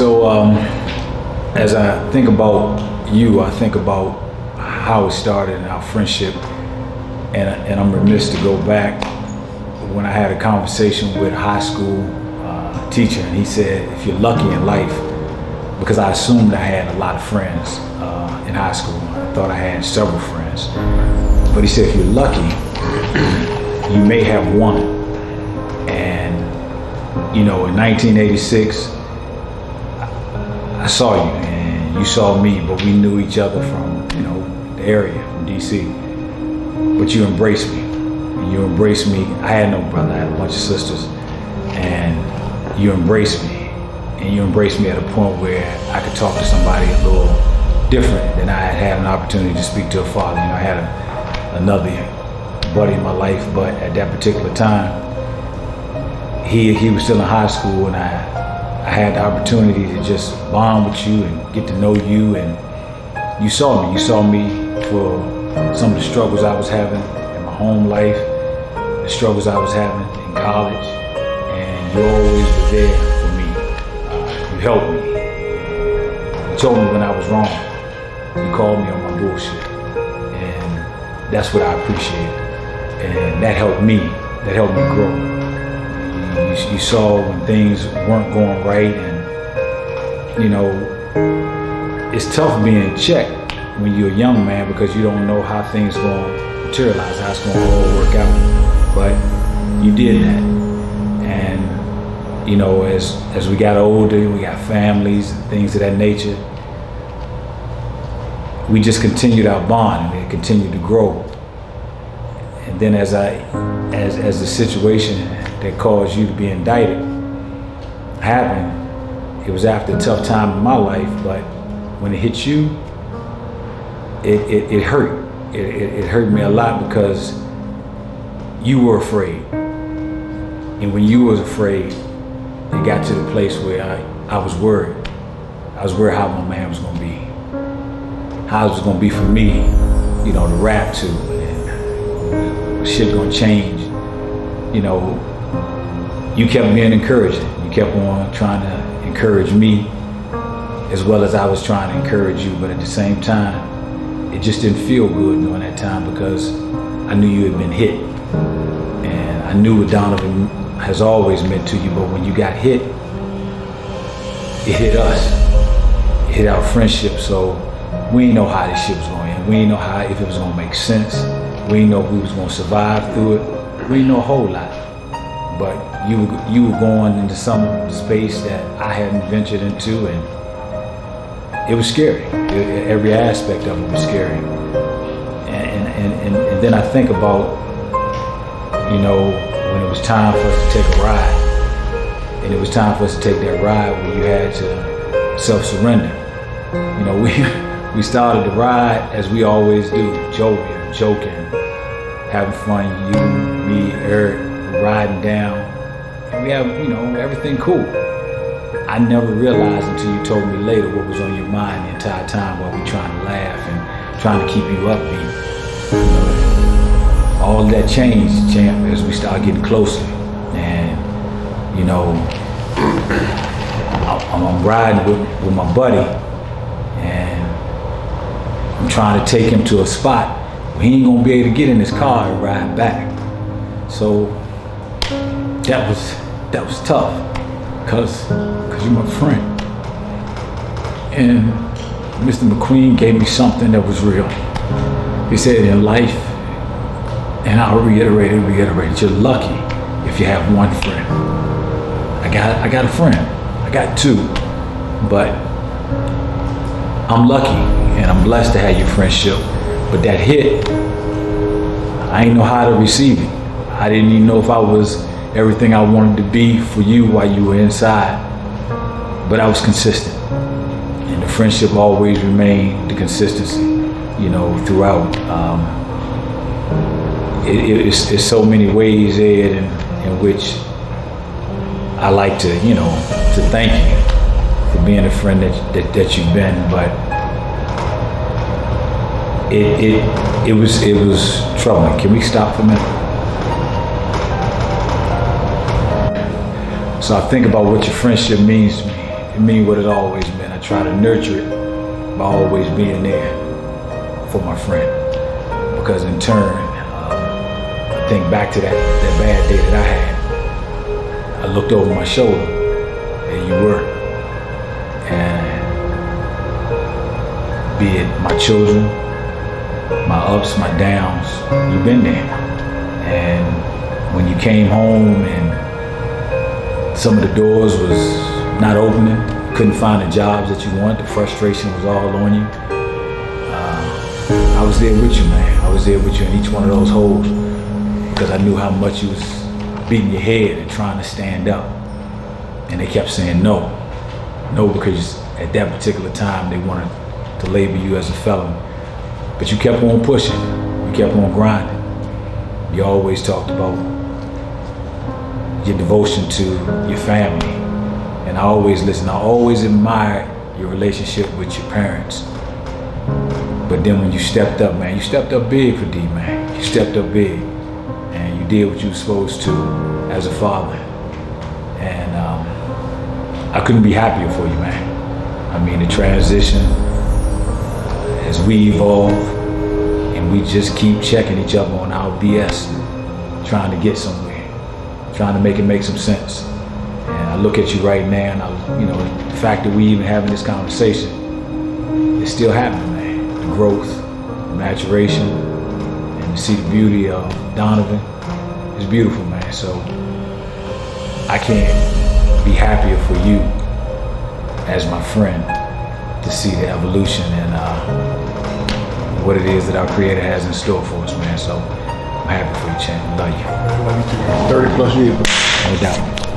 So as I think about you, I think about how it started and our friendship, and I'm remiss to go back when I had a conversation with a high school teacher, and he said, if you're lucky in life, because I assumed I had a lot of friends in high school. I thought I had several friends. But he said, if you're lucky, you may have one. And, in 1986, I saw you and you saw me, but we knew each other from, the area, from DC. But you embraced me. And you embraced me. I had no brother, I had a bunch of sisters. And you embraced me. And you embraced me at a point where I could talk to somebody a little different than I had an opportunity to speak to a father. I had another buddy in my life, but at that particular time, he was still in high school, and I had the opportunity to just bond with you and get to know you, and you saw me for some of the struggles I was having in my home life, the struggles I was having in college, and you always were there for me. You helped me. You told me when I was wrong. You called me on my bullshit, and that's what I appreciate, and that helped me grow. You saw when things weren't going right, and it's tough being checked when you're a young man because you don't know how things going to materialize, how it's going to all work out. But you did that, and as we got older, we got families and things of that nature. We just continued our bond, and it continued to grow. And then as the situation that caused you to be indicted happened, it was after a tough time in my life, but when it hit you, it hurt. It hurt me a lot because you were afraid. And when you was afraid, it got to the place where I was worried. I was worried how my man was going to be. How it was going to be for me, to rap to, and shit going to change. You kept being encouraging. You kept on trying to encourage me as well as I was trying to encourage you. But at the same time, it just didn't feel good during that time because I knew you had been hit. And I knew what Donovan has always meant to you, but when you got hit, it hit us. It hit our friendship. So we didn't know how this shit was going to end. We didn't know if it was going to make sense. We didn't know if we was going to survive through it. We didn't know a whole lot. But you were going into some space that I hadn't ventured into, and it was scary. Every aspect of it was scary. And then I think about, when it was time for us to take a ride, and it was time for us to take that ride where you had to self-surrender. We started the ride as we always do, joking, having fun, you, me, Eric, riding down, and we have, everything cool. I never realized until you told me later what was on your mind the entire time while we trying to laugh and trying to keep you upbeat. All of that changed, champ, as we started getting closer. And, I'm riding with my buddy, and I'm trying to take him to a spot where he ain't gonna be able to get in his car and ride back. So that was tough, cause you're my friend. And Mr. McQueen gave me something that was real. He said, in life, and I'll reiterate, you're lucky if you have one friend. I got a friend. I got two, but I'm lucky and I'm blessed to have your friendship. But that hit, I didn't know how to receive it. I didn't even know if I was everything I wanted to be for you while you were inside. But I was consistent. And the friendship always remained the consistency, throughout. It's so many ways, Ed, in which I like to, to thank you for being a friend that you've been. But it was troubling. Can we stop for a minute? So I think about what your friendship means to me, it mean what it always meant. I try to nurture it by always being there for my friend. Because in turn, I think back to that bad day that I had. I looked over my shoulder, there you were. And be it my children, my ups, my downs, you've been there. And when you came home and some of the doors was not opening, you couldn't find the jobs that you wanted, the frustration was all on you. I was there with you, man. I was there with you in each one of those holes because I knew how much you was beating your head and trying to stand up. And they kept saying no. No, because at that particular time they wanted to label you as a felon. But you kept on pushing. You kept on grinding. You always talked about your devotion to your family. And I always listened. I always admired your relationship with your parents. But then when you stepped up, man, you stepped up big for D, man. You stepped up big. And you did what you were supposed to as a father. And I couldn't be happier for you, man. I mean, the transition, as we evolve, and we just keep checking each other on our BS, trying to get somewhere, trying to make it make some sense. And I look at you right now, and the fact that we even having this conversation, it's still happening, man. The growth, the maturation, and to see the beauty of Donovan is beautiful, man. So I can't be happier for you as my friend to see the evolution and what it is that our Creator has in store for us, man. So I'm happy for you, champ. Love you. Love you too. 30 plus years. No doubt.